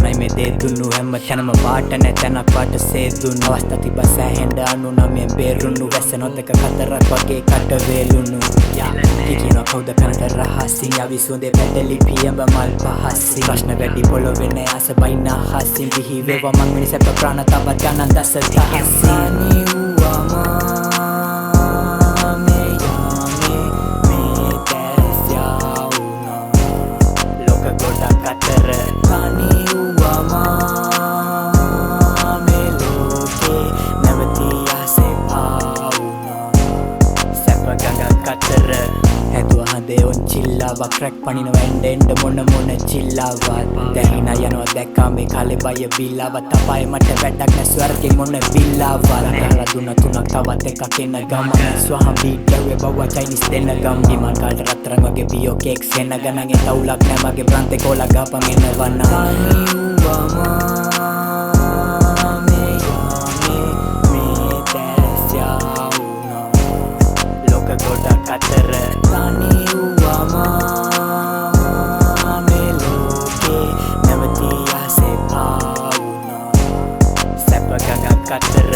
කරන්නයි මේ දේ දුන්නු හැම තැනම වාට නැතැනක් වාට සේදුන්නු අවස්ථා තිබ්බා සෑහෙන්න 99 බේරුණු වැස්ස නොදක කතරක් වගේ කට වේලුණු කිකිනෝ කවුද කනට රහසින් යවිසුන්දේ පැටලි පියඹ මල් පහසින් ප්‍රශ්න වැඩි පොළොවේ නෑ ආස බයින්න අහසින් විහි වේවා මං මිනිස් අප ප්‍රාණ තවත් ගණන් දස දහසින් හැදුව හදේ ඔන් චිල්ලාවක් රැක් පනිනවා එන්ඩ මොන චිල්ලාවත් දැහිනා යනවා දැක්කා මේ කාලේ බය බිල්ලාවත් තපයි මට වැඩක් නැ ස්වර්ගේ මොන බිල්ලාවත් කරලා දුන්න තුනක් තවත් එකක් එන ගමන ස්වහම් බීට් ගැව්වේ බව්වා චයිනිස් දෙන්න ගම් ඩිමාන්ඩ් කාල්ට රත්තරන් වගේ බියෝ කේක්ස් එන්න ගණන් ඒ තවුලක් නැ මගේ ප්‍රාන්තේ කෝලා ගාපන් එනවා Kater tani uama meloke navati ase pauna sepa gaga kater